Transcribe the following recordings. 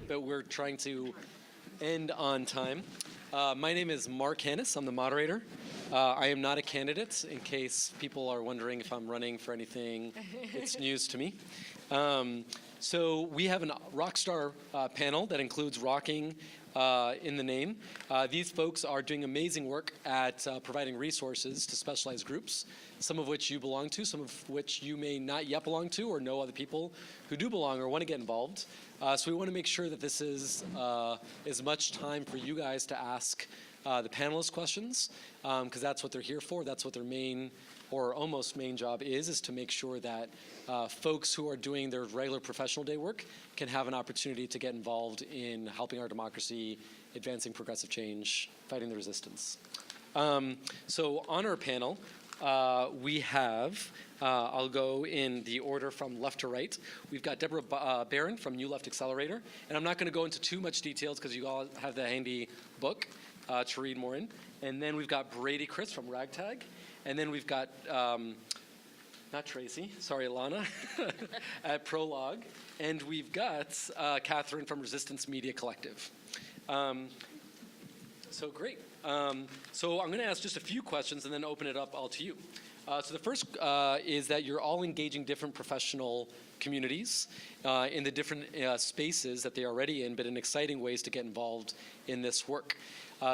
but we're trying to end on time. My name is Mark Hanis. I'm the moderator. I am not a candidate, in case people are wondering if I'm running for anything. It's news to me. So we have a rockstar panel that includes rocking in the name. These folks are doing amazing work at providing resources to specialized groups, some of which you belong to, some of which you may not yet belong to or know other people who do belong or want to get involved. So we want to make sure that this is as much time for you guys to ask the panelists questions, because that's what they're here for. That's what their main or almost main job is to make sure that folks who are doing their regular professional day work can have an opportunity to get involved in helping our democracy, advancing progressive change, fighting the resistance. So on our panel, we have, I'll go in the order from left to right. We've got Deborah Barron from New Left Accelerator. And I'm not going to go into too much details because you all have the handy book to read more in. And then we've got Brady Kriss from Ragtag. And then we've got, not Traci, sorry, Ilana, at Prolog. And we've got Kathryn from Resistance Media Collective. So great. So I'm going to ask just a few questions and then open it up all to you. So the first is that you're all engaging different professional communities in the different spaces that they're already in, but in exciting ways to get involved in this work.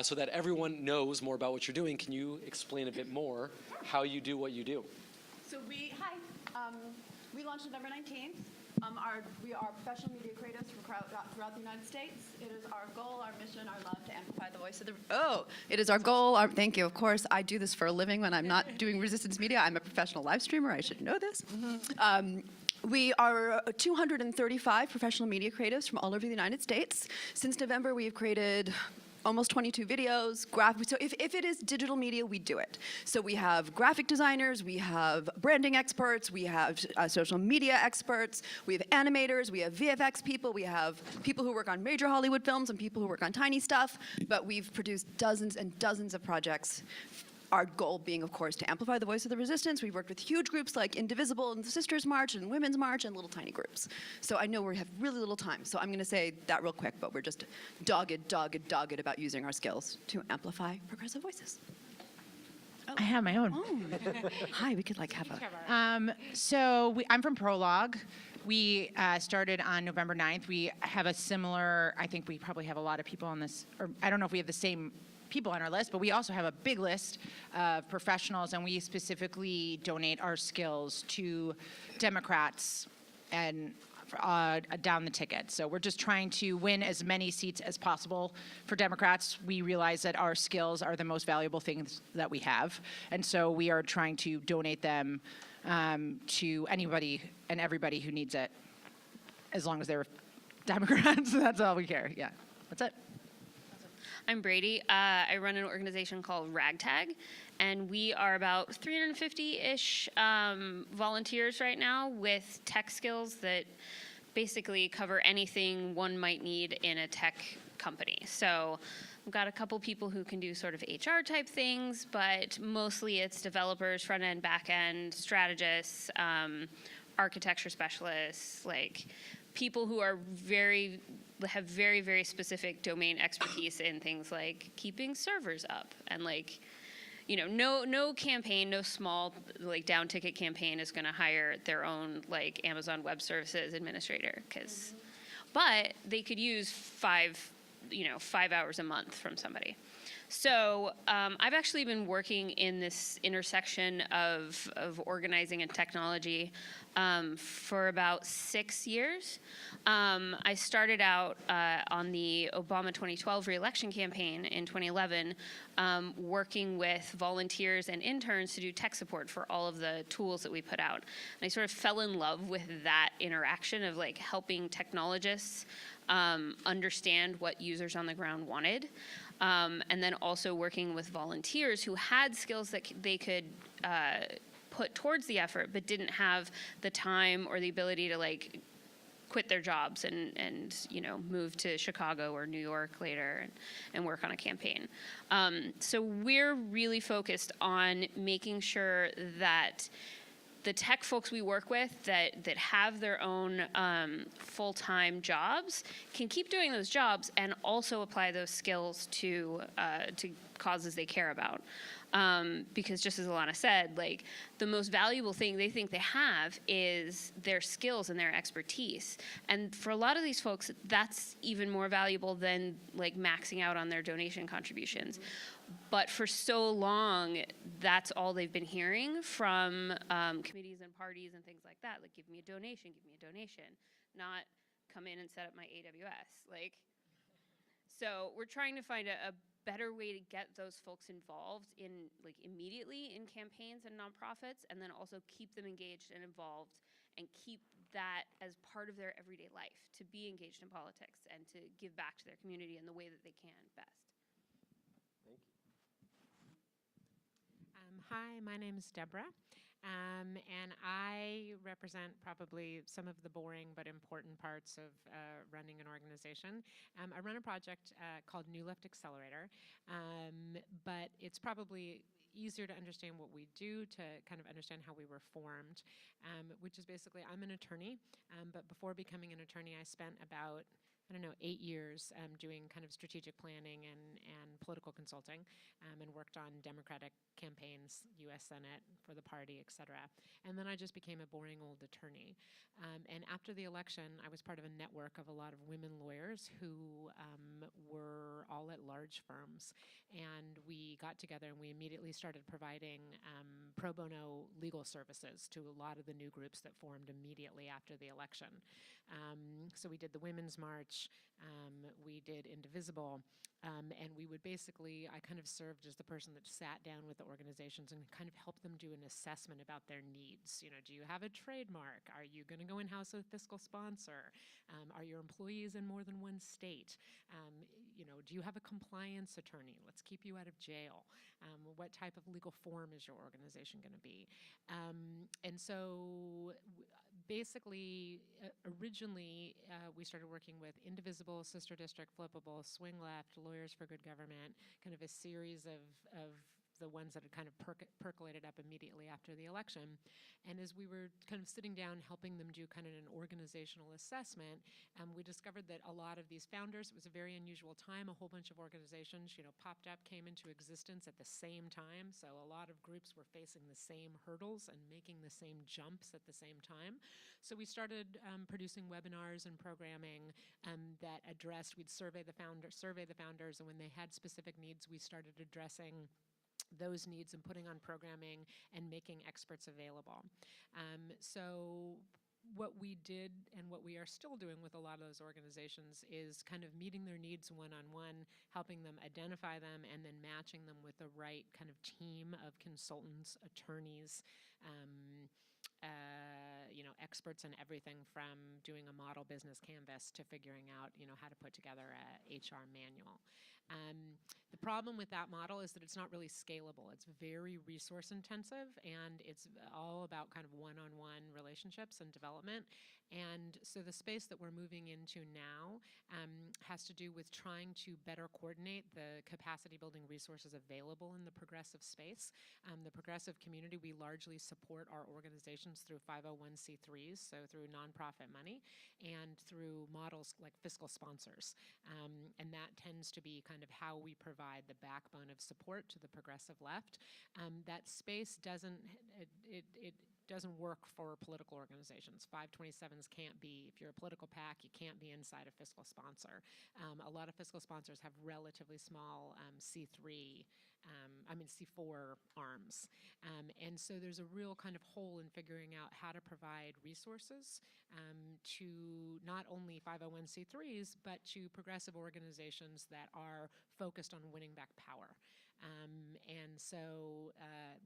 So that everyone knows more about what you're doing, can you explain a bit more how you do what you do? So we launched November 19th. We are professional media creators throughout the United States. It is our goal, our mission, our love to amplify the voice of the... It is our goal. Thank you. Of course, I do this for a living when I'm not doing resistance media. I'm a professional live streamer. I should know this. We are 235 professional media creatives from all over the United States. Since November, we have created almost 22 videos, so if it is digital media, we do it. So we have graphic designers, we have branding experts, we have social media experts, we have animators, we have VFX people, we have people who work on major Hollywood films and people who work on tiny stuff, but we've produced dozens and dozens of projects. Our goal being, of course, to amplify the voice of the resistance. We've worked with huge groups like Indivisible and the Sisters March and Women's March and little tiny groups. So I know we have really little time, so I'm going to say that real quick, but we're just dogged about using our skills to amplify progressive voices. I have my own. Oh. Hi, we could have a... I'm from Prolog. We started on November 9th. We have a similar, I think we probably have a lot of people on this, or I don't know if we have the same people on our list, but we also have a big list of professionals, and we specifically donate our skills to Democrats and down the ticket. So we're just trying to win as many seats as possible for Democrats. We realize that our skills are the most valuable things that we have, and so we are trying to donate them to anybody and everybody who needs it, as long as they're Democrats. That's all we care. Yeah, that's it. I'm Brady. I run an organization called Ragtag, and we are about 350-ish volunteers right now with tech skills that basically cover anything one might need in a tech company. So we've got a couple people who can do sort of HR type things, but mostly it's developers, front end, back end, strategists, architecture specialists, like people who are have very, very specific domain expertise in things like keeping servers up and no campaign, no small down ticket campaign is going to hire their own Amazon Web Services administrator but they could use 5 hours a month from somebody. So I've actually been working in this intersection of organizing and technology for about 6 years. I started out on the Obama 2012 re-election campaign in 2011, working with volunteers and interns to do tech support for all of the tools that we put out. And I sort of fell in love with that interaction of helping technologists understand what users on the ground wanted. And then also working with volunteers who had skills that they could put towards the effort, but didn't have the time or the ability to quit their jobs and move to Chicago or New York later and work on a campaign. So we're really focused on making sure that the tech folks we work with that have their own full-time jobs can keep doing those jobs and also apply those skills to causes they care about. Because just as Ilana said, like, the most valuable thing they think they have is their skills and their expertise. And for a lot of these folks, that's even more valuable than like maxing out on their donation contributions. But for so long, that's all they've been hearing from committees and parties and things like that. Like, give me a donation, not come in and set up my AWS. Like, so we're trying to find a better way to get those folks involved in, like, immediately in campaigns and nonprofits, and then also keep them engaged and involved and keep that as part of their everyday life, to be engaged in politics and to give back to their community in the way that they can best. Thank you. Hi, my name is Deborah, and I represent probably some of the boring but important parts of running an organization. I run a project called New Left Accelerator, but it's probably easier to understand what we do to kind of understand how we were formed, which is basically, I'm an attorney, but before becoming an attorney, I spent about 8 years doing kind of strategic planning and political consulting, and worked on Democratic campaigns, U.S. Senate for the party, et cetera. And then I just became a boring old attorney. And after the election, I was part of a network of a lot of women lawyers who were all at large firms. And we got together and we immediately started providing pro bono legal services to a lot of the new groups that formed immediately after the election. So we did the Women's March, we did Indivisible, and we would basically, I kind of served as the person that sat down with the organizations and kind of helped them do an assessment about their needs. You know, do you have a trademark? Are you going to go in-house with a fiscal sponsor? Are your employees in more than one state? Do you have a compliance attorney? Let's keep you out of jail. What type of legal form is your organization going to be? And so basically, originally, we started working with Indivisible, Sister District, Flippable, Swing Left, Lawyers for Good Government, kind of a series of the ones that had kind of percolated up immediately after the election. And as we were kind of sitting down helping them do kind of an organizational assessment, we discovered that a lot of these founders, it was a very unusual time, a whole bunch of organizations, popped up, came into existence at the same time. So a lot of groups were facing the same hurdles and making the same jumps at the same time. So we started producing webinars and programming that addressed, we'd survey the founders, and when they had specific needs, we started addressing those needs and putting on programming and making experts available. So what we did and what we are still doing with a lot of those organizations is kind of meeting their needs one-on-one, helping them identify them, and then matching them with the right kind of team of consultants, attorneys, experts in everything from doing a model business canvas to figuring out, how to put together a HR manual. The problem with that model is that it's not really scalable. It's very resource intensive, and it's all about kind of one-on-one relationships and development. And so the space that we're moving into now has to do with trying to better coordinate the capacity building resources available in the progressive space. The progressive community, we largely support our organizations through 501c3s, so through nonprofit money, and through models like fiscal sponsors. And that tends to be kind of how we provide the backbone of support to the progressive left. That space doesn't work for political organizations. 527s can't be, if you're a political PAC, you can't be inside a fiscal sponsor. A lot of fiscal sponsors have relatively small C4 arms. And so there's a real kind of hole in figuring out how to provide resources to not only 501c3s, but to progressive organizations that are focused on winning back power. And so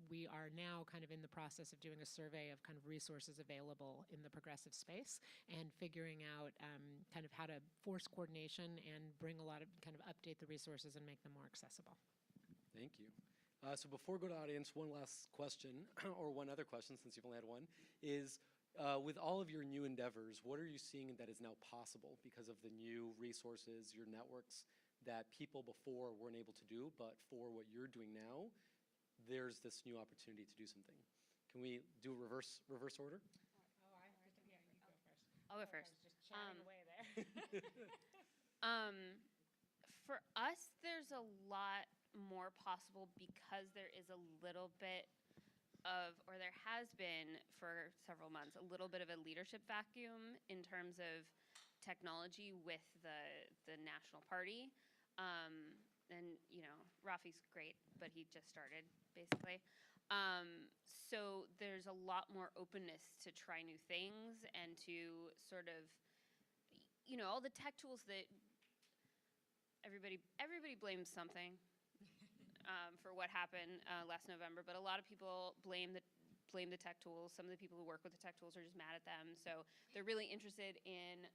we are now kind of in the process of doing a survey of kind of resources available in the progressive space and figuring out kind of how to force coordination and bring a lot of kind of update the resources and make them more accessible. Thank you. So before we go to audience, one last question, or one other question since you've only had one, is with all of your new endeavors, what are you seeing that is now possible because of the new resources, your networks, that people before weren't able to do, but for what you're doing now, there's this new opportunity to do something? Can we do reverse order? Oh, I have to, yeah, you go first. I'll go first. Just chatting away there. For us, there's a lot more possible because there is a little bit of, or there has been for several months, a little bit of a leadership vacuum in terms of technology with the national party. And, you know, Rafi's great, but he just started, basically. So there's a lot more openness to try new things and to sort of, you know, all the tech tools that everybody blames something for what happened last November, but a lot of people blame the tech tools. Some of the people who work with the tech tools are just mad at them. So they're really interested in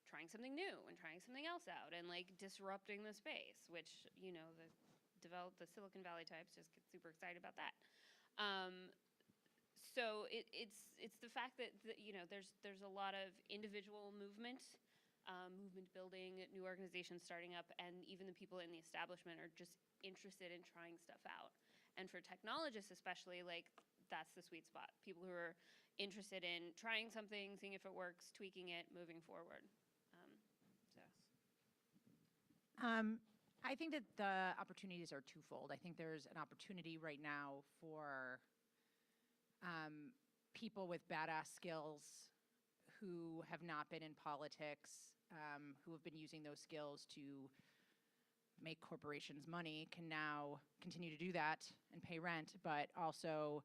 trying something new and trying something else out and like disrupting the space, which, you know, the Silicon Valley types just get super excited about that. So it's the fact that you know, there's a lot of individual movement building, new organizations starting up, and even the people in the establishment are just interested in trying stuff out. And for technologists especially, like, that's the sweet spot. People who are interested in trying something, seeing if it works, tweaking it, moving forward. I think that the opportunities are twofold. I think there's an opportunity right now for people with badass skills who have not been in politics, who have been using those skills to make corporations money, can now continue to do that and pay rent, but also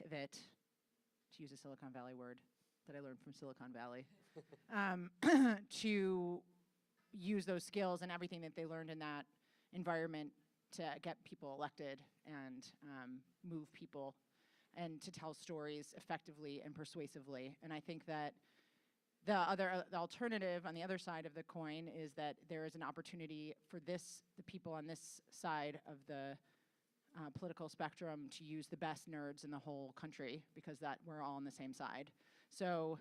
pivot, to use a Silicon Valley word that I learned from Silicon Valley, to use those skills and everything that they learned in that environment to get people elected and move people and to tell stories effectively and persuasively. And I think that the alternative on the other side of the coin is that there is an opportunity for the people on this side of the political spectrum to use the best nerds in the whole country, because we're all on the same side. So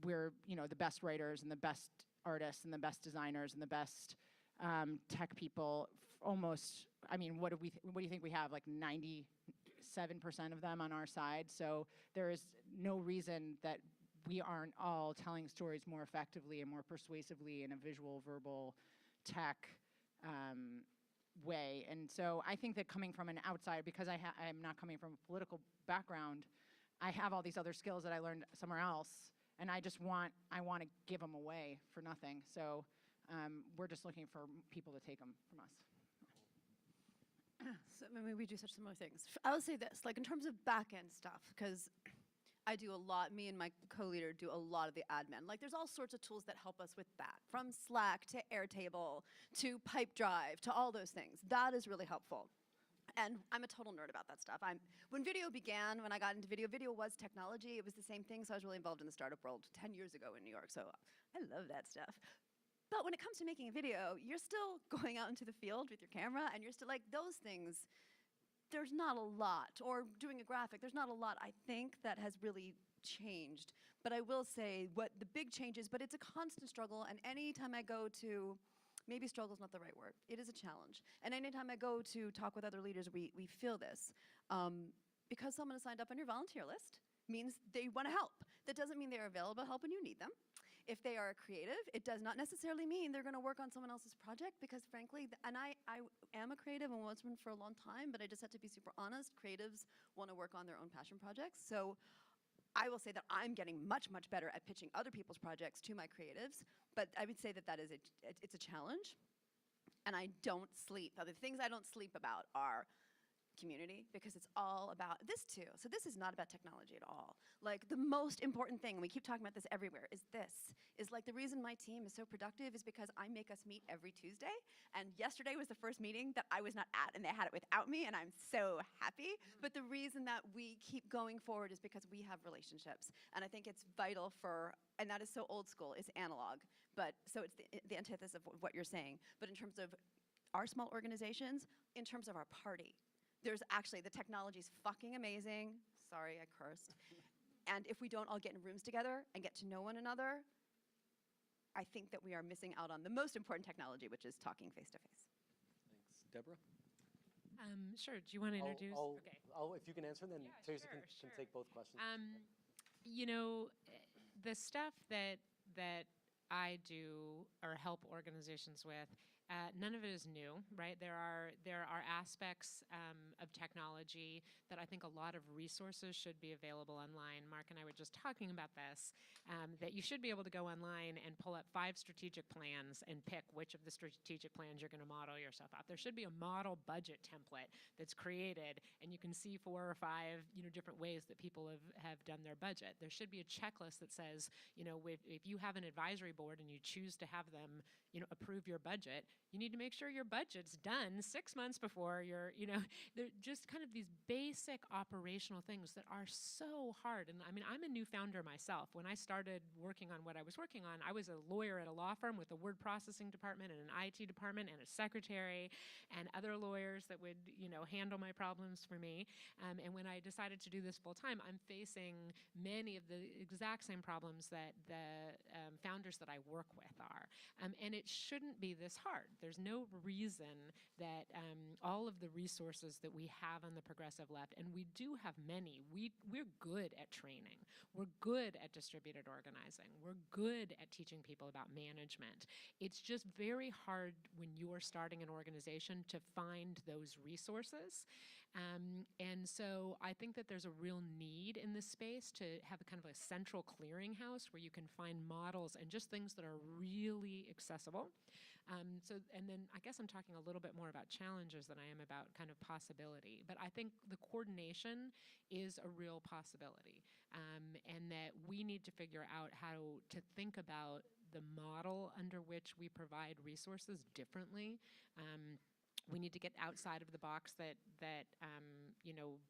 we're, you know, the best writers and the best artists and the best designers and the best tech people. Almost, I mean, what do you think we have? Like 97% of them on our side. So there is no reason that we aren't all telling stories more effectively and more persuasively in a visual, verbal, tech way. And so I think that coming from an outside, because I'm not coming from a political background, I have all these other skills that I learned somewhere else, and I want to give them away for nothing. So we're just looking for people to take them from us. So maybe we do such similar things. I will say this, like in terms of back-end stuff, because I do a lot, me and my co-leader do a lot of the admin. Like there's all sorts of tools that help us with that, from Slack to Airtable to Pipedrive to all those things. That is really helpful. And I'm a total nerd about that stuff. When video began, when I got into video was technology. It was the same thing, so I was really involved in the startup world 10 years ago in New York, so I love that stuff. But when it comes to making a video, you're still going out into the field with your camera, and you're still like, those things, there's not a lot. Or doing a graphic, there's not a lot, I think, that has really changed. But I will say what the big change is, but it's a constant struggle, and anytime I go to, maybe struggle is not the right word, it is a challenge. And anytime I go to talk with other leaders, we feel this. Because someone has signed up on your volunteer list means they want to help. That doesn't mean they're available to help when you need them. If they are a creative, it does not necessarily mean they're going to work on someone else's project, because frankly, and I am a creative and was one for a long time, but I just have to be super honest, creatives want to work on their own passion projects. So I will say that I'm getting much, much better at pitching other people's projects to my creatives, but I would say that it's a challenge, and I don't sleep. The things I don't sleep about are community, because it's all about this too. So this is not about technology at all. Like the most important thing, and we keep talking about this everywhere, is like the reason my team is so productive is because I make us meet every Tuesday. And yesterday was the first meeting that I was not at, and they had it without me, and I'm so happy. But the reason that we keep going forward is because we have relationships. And I think it's vital and that is so old school, it's analog. But so it's the antithesis of what you're saying. But in terms of our small organizations, in terms of our party, there's actually, the technology's fucking amazing. Sorry, I cursed. And if we don't all get in rooms together and get to know one another, I think that we are missing out on the most important technology, which is talking face to face. Thanks. Deborah? Sure. Do you want to introduce? Okay. If you can answer, then Yeah, Traci sure, can sure. take both questions. You know, the stuff that I do or help organizations with, none of it is new, right? There are aspects of technology that I think a lot of resources should be available online. Mark and I were just talking about this, that you should be able to go online and pull up 5 strategic plans and pick which of the strategic plans you're going to model yourself out. There should be a model budget template that's created, and you can see 4 or 5, different ways that people have done their budget. There should be a checklist that says, if you have an advisory board and you choose to have them, approve your budget, you need to make sure your budget's done 6 months before they're just kind of these basic operational things that are so hard. And I mean, I'm a new founder myself. When I started working on what I was working on, I was a lawyer at a law firm with a word processing department and an IT department and a secretary and other lawyers that would, handle my problems for me. And when I decided to do this full time, I'm facing many of the exact same problems that the founders that I work with are. And it shouldn't be this hard. There's no reason that all of the resources that we have on the progressive left, and we do have many, we're good at training. We're good at distributed organizing. We're good at teaching people about management. It's just very hard when you're starting an organization to find those resources. And so I think that there's a real need in this space to have a kind of a central clearinghouse where you can find models and just things that are really accessible. And then I guess I'm talking a little bit more about challenges than I am about kind of possibility. But I think the coordination is a real possibility, and that we need to figure out how to think about the model under which we provide resources differently. We need to get outside of the box that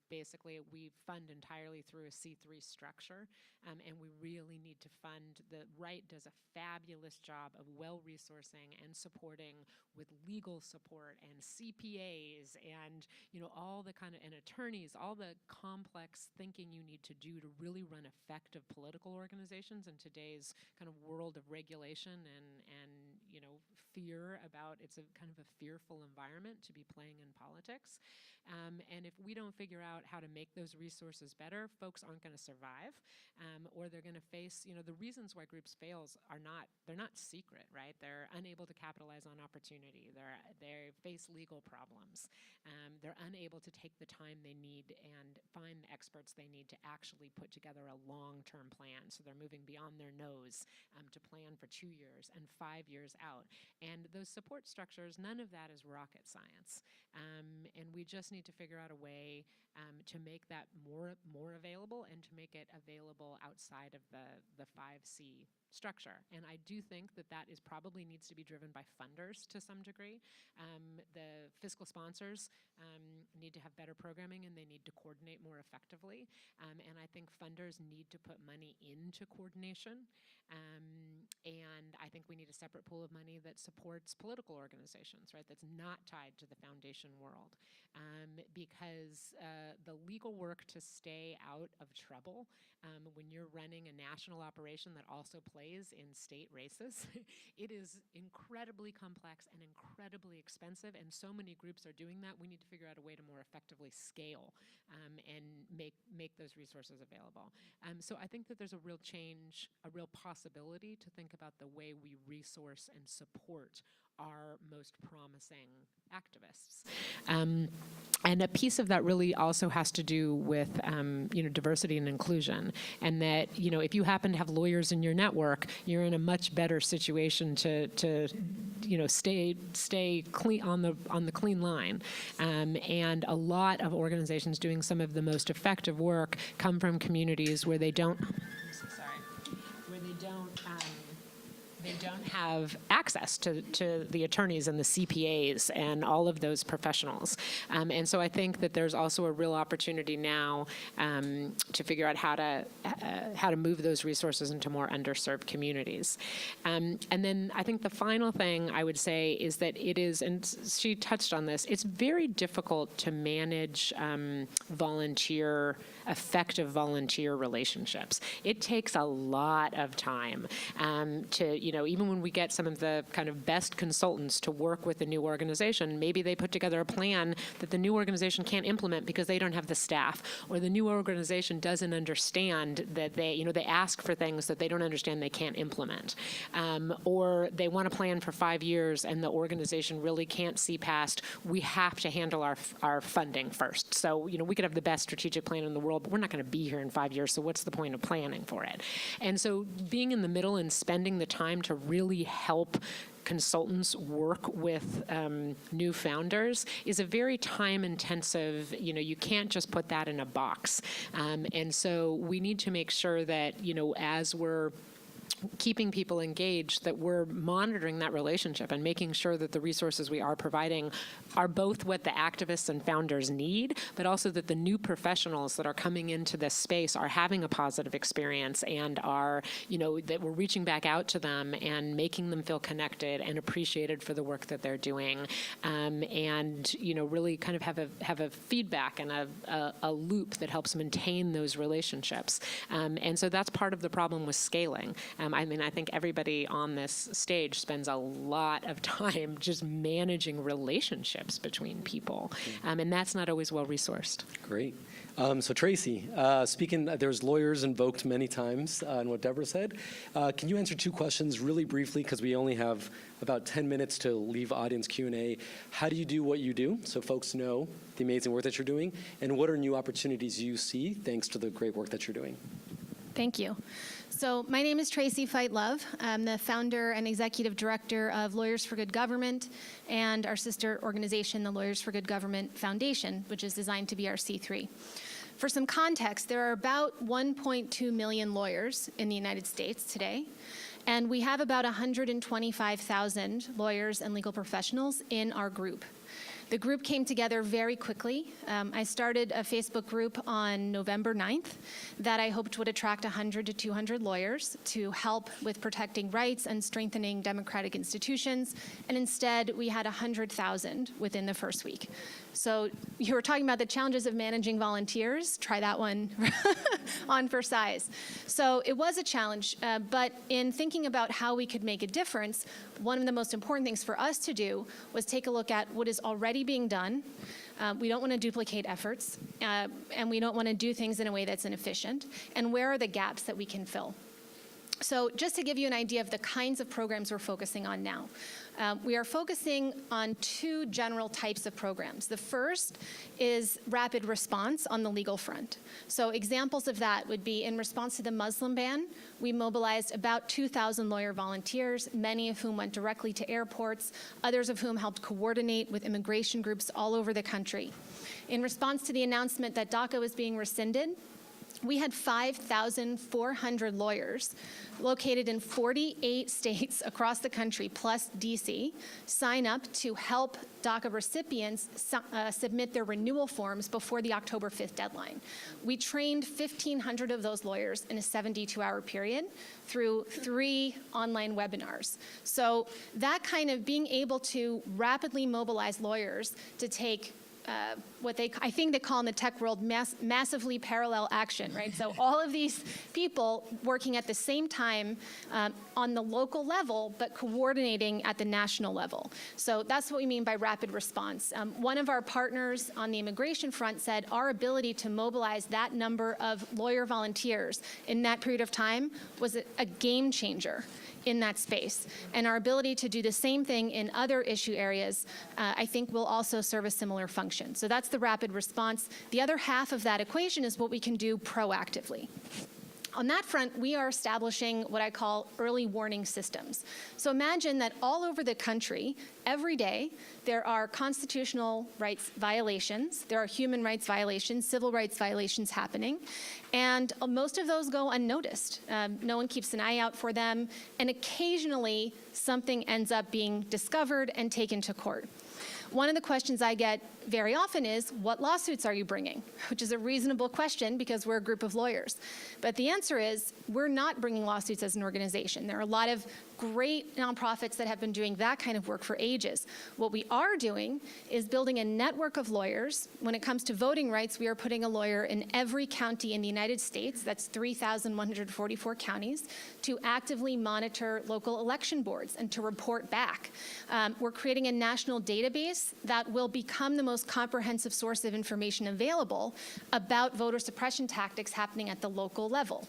basically we fund entirely through a C3 structure, and we really need to fund. The right does a fabulous job of well-resourcing and supporting with legal support and CPAs and all the kind of, and attorneys, all the complex thinking you need to do to really run effective political organizations in today's kind of world of regulation and fear about, it's a kind of a fearful environment to be playing in politics. And if we don't figure out how to make those resources better, folks aren't going to survive, or they're going to face, the reasons why groups fails they're not secret, right? They're unable to capitalize on opportunity. They face legal problems. They're unable to take the time they need and find the experts they need to actually put together a long-term plan. So they're moving beyond their nose to plan for 2 years and 5 years out. And those support structures, none of that is rocket science. And we just need to figure out a way to make that more available and to make it available outside of the 5C structure. And I do think that is probably needs to be driven by funders to some degree. The fiscal sponsors need to have better programming, and they need to coordinate more effectively. And I think funders need to put money into coordination. And I think we need a separate pool of money that supports political organizations, right? That's not tied to the foundation world. Because the legal work to stay out of trouble when you're running a national operation that also plays in state races, it is incredibly complex and incredibly expensive, and so many groups are doing that. We need to figure out a way to more effectively scale and make those resources available. So I think that there's a real change, a real possibility to think about the way we resource and support our most promising activists. And a piece of that really also has to do with diversity and inclusion, and that if you happen to have lawyers in your network, you're in a much better situation to stay clean on the clean line. And a lot of organizations doing some of the most effective work come from communities where they don't have access to the attorneys and the CPAs and all of those professionals. And so I think that there's also a real opportunity now to figure out how to move those resources into more underserved communities. And then I think the final thing I would say is that it is, and she touched on this, it's very difficult to manage effective volunteer relationships. It takes a lot of time to, even when we get some of the kind of best consultants to work with the new organization, maybe they put together a plan that the new organization can't implement because they don't have the staff, or the new organization doesn't understand that they ask for things that they don't understand they can't implement. Or they want a plan for 5 years and the organization really can't see past, we have to handle our funding first. So, we could have the best strategic plan in the world, but we're not going to be here in 5 years, so what's the point of planning for it? And so being in the middle and spending the time to really help consultants work with new founders is a very time-intensive, you can't just put that in a box. And so we need to make sure that, as we're keeping people engaged, that we're monitoring that relationship and making sure that the resources we are providing are both what the activists and founders need, but also that the new professionals that are coming into this space are having a positive experience and are, that we're reaching back out to them and making them feel connected and appreciated for the work that they're doing, and really kind of have a feedback and a loop that helps maintain those relationships. And so that's part of the problem with scaling. I think everybody on this stage spends a lot of time just managing relationships between people, and that's not always well resourced. Great. So Traci, speaking, there's lawyers invoked many times in what Deborah said. Can you answer 2 questions really briefly, because we only have about 10 minutes to leave audience Q&A. How do you do what you do, so folks know the amazing work that you're doing, and what are new opportunities you see thanks to the great work that you're doing? Thank you. So my name is Traci Feit. I'm the founder and executive director of Lawyers for Good Government and our sister organization, the Lawyers for Good Government Foundation, which is designed to be our C3. For some context, there are about 1.2 million lawyers in the United States today, and we have about 125,000 lawyers and legal professionals in our group. The group came together very quickly. I started a Facebook group on November 9th that I hoped would attract 100 to 200 lawyers to help with protecting rights and strengthening democratic institutions, and instead we had 100,000 within the first week. So you were talking about the challenges of managing volunteers. Try that one on for size. So it was a challenge, but in thinking about how we could make a difference, one of the most important things for us to do was take a look at what is already being done. We don't want to duplicate efforts, and we don't want to do things in a way that's inefficient. And where are the gaps that we can fill? So just to give you an idea of the kinds of programs we're focusing on now. We are focusing on 2 general types of programs. The first is rapid response on the legal front. So examples of that would be in response to the Muslim ban, we mobilized about 2,000 lawyer volunteers, many of whom went directly to airports, others of whom helped coordinate with immigration groups all over the country. In response to the announcement that DACA was being rescinded, we had 5,400 lawyers located in 48 states across the country, plus DC, sign up to help DACA recipients submit their renewal forms before the October 5th deadline. We trained 1,500 of those lawyers in a 72-hour period through 3 online webinars. So that kind of being able to rapidly mobilize lawyers to take what I think they call in the tech world massively parallel action, right? So all of these people working at the same time on the local level, but coordinating at the national level. So that's what we mean by rapid response. One of our partners on the immigration front said our ability to mobilize that number of lawyer volunteers in that period of time was a game changer in that space. And our ability to do the same thing in other issue areas, I think will also serve a similar function. So that's the rapid response. The other half of that equation is what we can do proactively. On that front, we are establishing what I call early warning systems. So imagine that all over the country, every day, there are constitutional rights violations, there are human rights violations, civil rights violations happening, and most of those go unnoticed. No one keeps an eye out for them, and occasionally something ends up being discovered and taken to court. One of the questions I get very often is, what lawsuits are you bringing? Which is a reasonable question because we're a group of lawyers. But the answer is, we're not bringing lawsuits as an organization. There are a lot of great nonprofits that have been doing that kind of work for ages. What we are doing is building a network of lawyers. When it comes to voting rights, we are putting a lawyer in every county in the United States, that's 3,144 counties, to actively monitor local election boards and to report back. We're creating a national database that will become the most comprehensive source of information available about voter suppression tactics happening at the local level.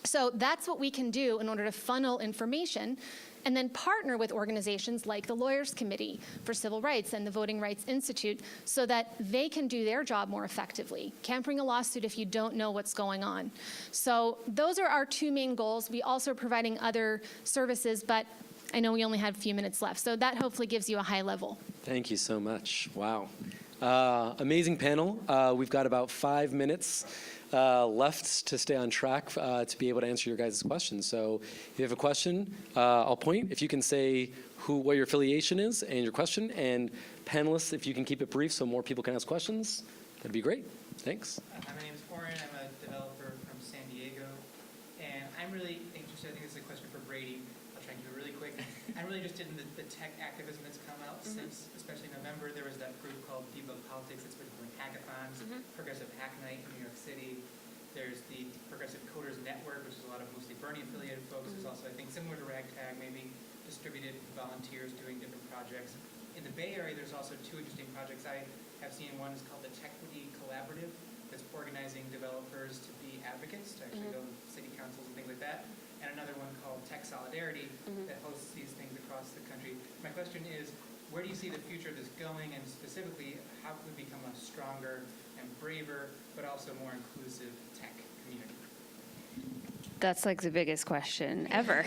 So that's what we can do in order to funnel information and then partner with organizations like the Lawyers Committee for Civil Rights and the Voting Rights Institute so that they can do their job more effectively. Can't bring a lawsuit if you don't know what's going on. So those are our two main goals. We also are providing other services, but I know we only have a few minutes left. So that hopefully gives you a high level. Thank you so much. Wow. Amazing panel. We've got about 5 minutes left to stay on track to be able to answer your guys' questions. So if you have a question, I'll point. If you can say what your affiliation is and your question, and panelists, if you can keep it brief so more people can ask questions, that'd be great. Thanks. My name is Warren. I'm a developer from San Diego, and I'm really interested. I think this is a question for Brady. I'll try and keep it really quick. I'm really interested in the tech activism that's come out since, especially November. There was that group called Debug Politics that's been doing hackathons, Progressive Hack Night in New York City. There's the Progressive Coders Network, which is a lot of mostly Bernie affiliated folks. There's also, I think, similar to Ragtag, maybe distributed volunteers doing different projects. In the Bay Area, there's also two interesting projects I have seen. One is called the Techquity Collaborative, that's organizing developers to be advocates, to actually go to city councils and things like that. And another one called Tech Solidarity that hosts these things across the country. My question is, where do you see the future of this going, and specifically, how can we become a stronger and braver, but also more inclusive tech community? That's like the biggest question ever.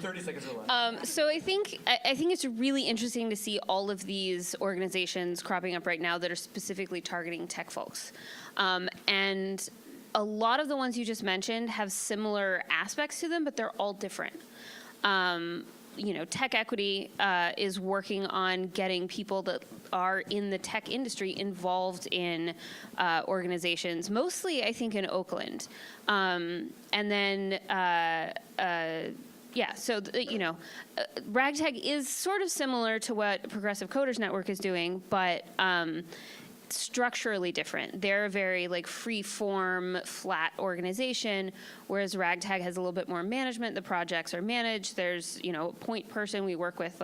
30 seconds or less. So I think it's really interesting to see all of these organizations cropping up right now that are specifically targeting tech folks. And a lot of the ones you just mentioned have similar aspects to them, but they're all different. Tech Equity is working on getting people that are in the tech industry involved in organizations, mostly I think in Oakland. And then Ragtag is sort of similar to what Progressive Coders Network is doing, but structurally different. They're a very free-form, flat organization, whereas Ragtag has a little bit more management. The projects are managed. There's a point person. We work with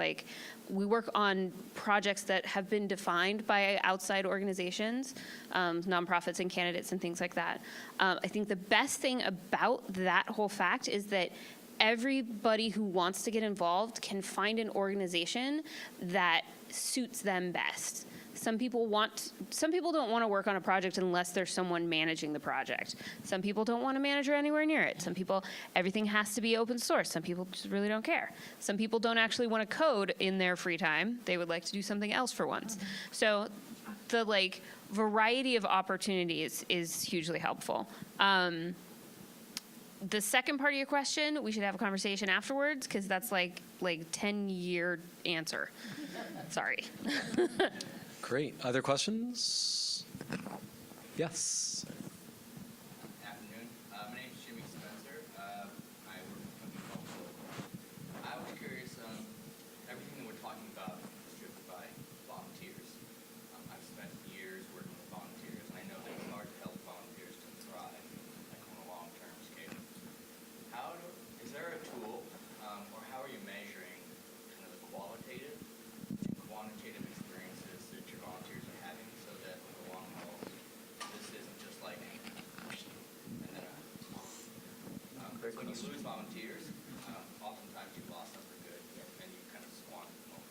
we work on projects that have been defined by outside organizations, nonprofits and candidates and things like that. I think the best thing about that whole fact is that everybody who wants to get involved can find an organization that suits them best. Some people don't want to work on a project unless there's someone managing the project. Some people don't want a manager anywhere near it. Some people, everything has to be open source. Some people just really don't care. Some people don't actually want to code in their free time. They would like to do something else for once. So the variety of opportunities is hugely helpful. The second part of your question, we should have a conversation afterwards, because that's like 10-year answer. Sorry. Great. Other questions? Yes. Afternoon. My name is Jimmy Spencer. I work with a company called Prolog. I was curious, everything that we're talking about is driven by volunteers. I've spent years working with volunteers, and I know that it's hard to help volunteers to thrive on a long-term scale. Is there a tool, or how are you measuring kind of the qualitative and quantitative experiences that your volunteers are having, so that in the long haul, this isn't just and then when you lose volunteers, oftentimes you've lost them for good, and you kind of squander the moment.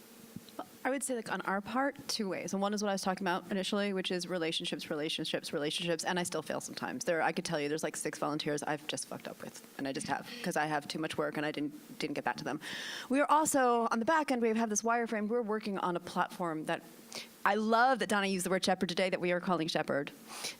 I would say on our part, two ways. And one is what I was talking about initially, which is relationships, and I still fail sometimes. I could tell you there's 6 volunteers I've just fucked up with, and I just have, because I have too much work and I didn't get back to them. We are also, on the back end, we have this wireframe. We're working on a platform that I love that Donna used the word shepherd today, that we are calling shepherd.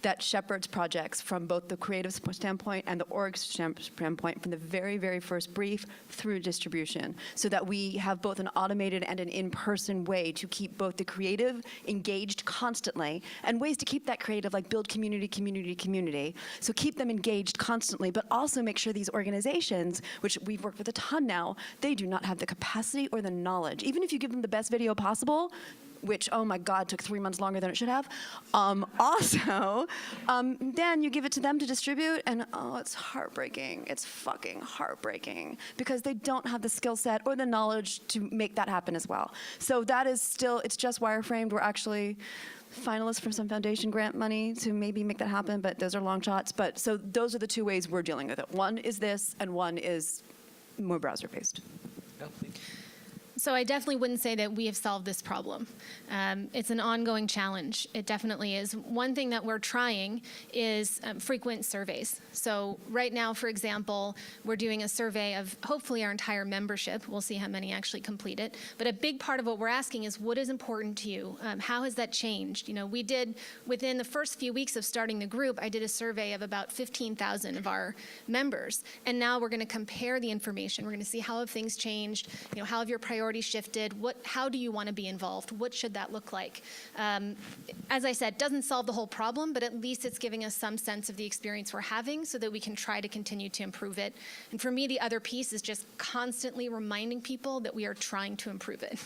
That shepherds projects from both the creative standpoint and the org standpoint, from the very, very first brief through distribution, so that we have both an automated and an in-person way to keep both the creative engaged constantly, and ways to keep that creative, like build community, community, community. So keep them engaged constantly, but also make sure these organizations, which we've worked with a ton now, they do not have the capacity or the knowledge. Even if you give them the best video possible, which, oh my God, took 3 months longer than it should have. Then you give it to them to distribute, and oh, it's heartbreaking. It's fucking heartbreaking, because they don't have the skill set or the knowledge to make that happen as well. So that is still, it's just wireframed. We're actually finalists for some foundation grant money to maybe make that happen, but those are long shots. But so those are the two ways we're dealing with it. One is this, and one is more browser-based. So I definitely wouldn't say that we have solved this problem. It's an ongoing challenge. It definitely is. One thing that we're trying is frequent surveys. So right now, for example, we're doing a survey of hopefully our entire membership. We'll see how many actually complete it. But a big part of what we're asking is, what is important to you? How has that changed? You know, we did, within the first few weeks of starting the group, I did a survey of about 15,000 of our members. And now we're going to compare the information. We're going to see how have things changed, you know, how have your priorities shifted, how do you want to be involved, what should that look like? As I said, doesn't solve the whole problem, but at least it's giving us some sense of the experience we're having so that we can try to continue to improve it. And for me, the other piece is just constantly reminding people that we are trying to improve it.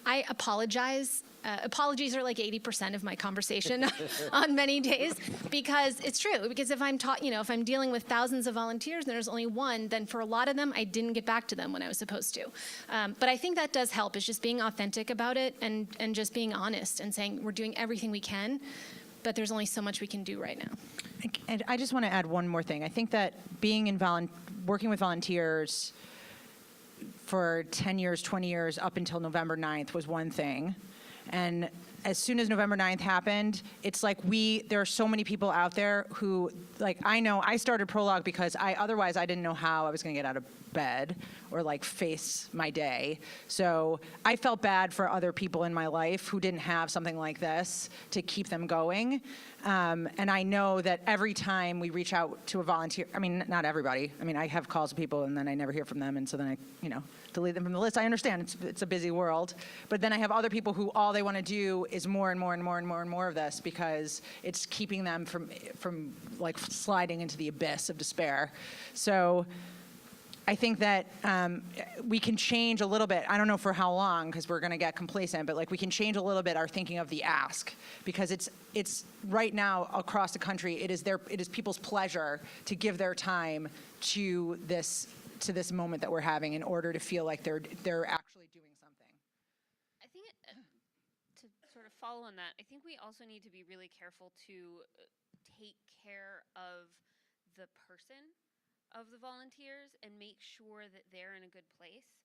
I apologize. Apologies are like 80% of my conversation on many days, because it's true. Because if I'm if I'm dealing with thousands of volunteers and there's only one, then for a lot of them, I didn't get back to them when I was supposed to. But I think that does help, is just being authentic about it and just being honest and saying we're doing everything we can, but there's only so much we can do right now. And I just want to add one more thing. I think that being in working with volunteers for 10 years, 20 years, up until November 9th was one thing. And as soon as November 9th happened, it's like there are so many people out there who, like, I know I started Prolog because otherwise I didn't know how I was going to get out of bed or like face my day. So I felt bad for other people in my life who didn't have something like this to keep them going. And I know that every time we reach out to a volunteer, I mean, not everybody. I mean, I have calls with people and then I never hear from them. And so then I, delete them from the list. I understand it's a busy world. But then I have other people who all they want to do is more and more and more and more and more of this, because it's keeping them from like sliding into the abyss of despair. So I think that we can change a little bit. I don't know for how long, because we're going to get complacent, but like we can change a little bit our thinking of the ask, because it's right now across the country, it is people's pleasure to give their time to this moment that we're having in order to feel like they're actually doing something. I think to sort of follow on that, I think we also need to be really careful to take care of the person of the volunteers and make sure that they're in a good place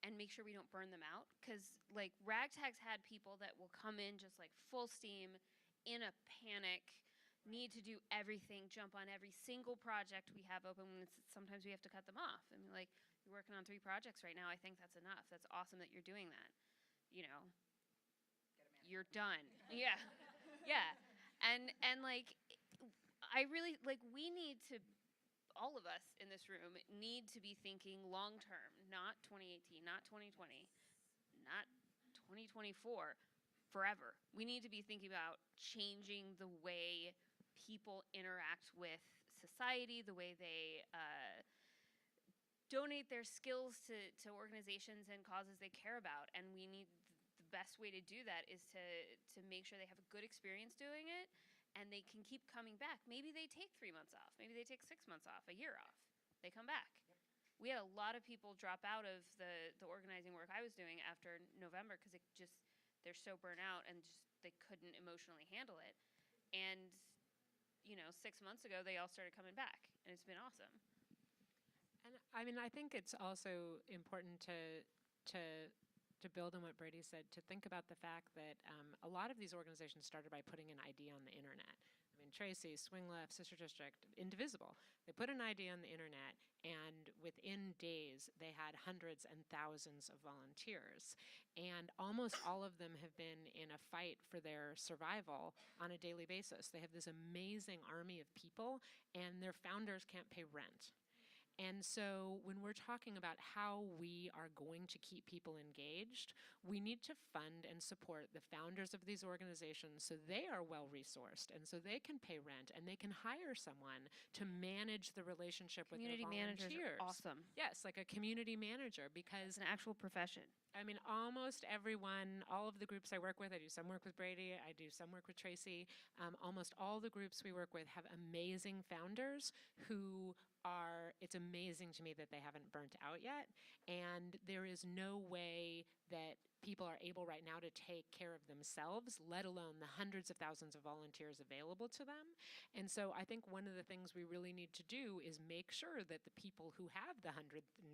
and make sure we don't burn them out. Because like Ragtag's had people that will come in just like full steam, in a panic, need to do everything, jump on every single project we have open. Sometimes we have to cut them off. I mean, like, you're working on 3 projects right now. I think that's enough. That's awesome that you're doing that. You're done. Yeah. Yeah. And like, I really, like, we need to, all of us in this room need to be thinking long term, not 2018, not 2020, not 2024, forever. We need to be thinking about changing the way people interact with society, the way they donate their skills to organizations and causes they care about. And we need, the best way to do that is to make sure they have a good experience doing it and they can keep coming back. Maybe they take 3 months off. Maybe they take 6 months off, a year off. They come back. Yep. We had a lot of people drop out of the organizing work I was doing after November because they're so burnt out and just they couldn't emotionally handle it. And 6 months ago, they all started coming back, and it's been awesome. And I mean, I think it's also important to build on what Brady said, to think about the fact that a lot of these organizations started by putting an idea on the internet. I mean, Traci, Swing Left, Sister District, Indivisible. They put an idea on the internet, and within days, they had hundreds and thousands of volunteers. And almost all of them have been in a fight for their survival on a daily basis. They have this amazing army of people, and their founders can't pay rent. And so when we're talking about how we are going to keep people engaged, we need to fund and support the founders of these organizations so they are well-resourced and so they can pay rent and they can hire someone to manage the relationship with their Community volunteers. managers are awesome. Yes, like a community manager, because It's an actual profession. I mean, almost everyone, all of the groups I work with, I do some work with Brady, I do some work with Traci, almost all the groups we work with have amazing founders who are, it's amazing to me that they haven't burnt out yet, and there is no way that people are able right now to take care of themselves, let alone the hundreds of thousands of volunteers available to them. And so I think one of the things we really need to do is make sure that the people who have the 100,000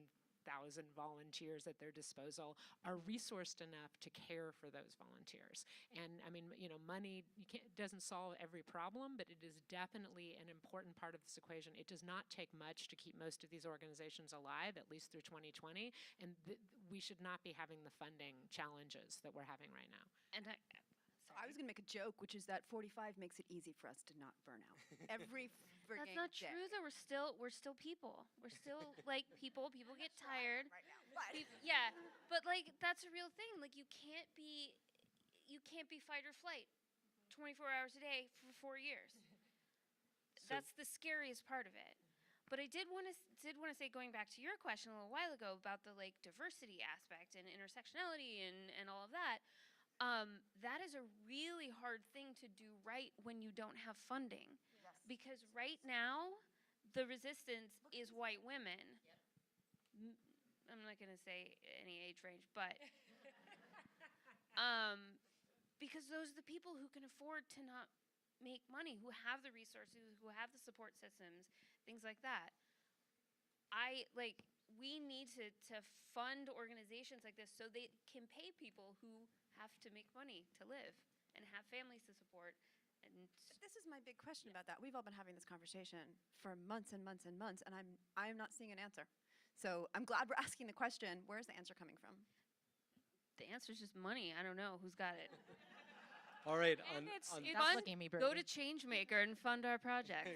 volunteers at their disposal are resourced enough to care for those volunteers. And I mean, you know, money doesn't solve every problem, but it is definitely an important part of this equation. It does not take much to keep most of these organizations alive, at least through 2020, and we should not be having the funding challenges that we're having right now. And I was going to make a joke, which is that 45 makes it easy for us to not burn out. Every frigging that's not day. true though. We're still people. We're still like people. People get tired. Right now. But Yeah, but like that's a real thing. Like you can't be fight or flight 24 hours a day for 4 years. That's the scariest part of it. But I did want to say, going back to your question a little while ago about the like diversity aspect and intersectionality and all of that. That is a really hard thing to do right when you don't have funding. Yes. Because right now, the resistance is white women. Yep. I'm not going to say any age range, but because those are the people who can afford to not make money, who have the resources, who have the support systems, things like that. We need to fund organizations like this so they can pay people who have to make money to live and have families to support. And this is my big question about that. We've all been having this conversation for months and months and months, and I'm not seeing an answer. So I'm glad we're asking the question. Where's the answer coming from? the answer is just money. I don't know who's got it. All right. It's on looking at me, Go Brady. to Changemaker and fund our project.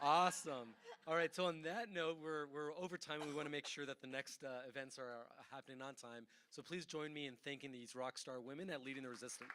Awesome. All right. So on that note, we're over time. We want to make sure that the next events are happening on time. So please join me in thanking these rock star women at leading the resistance.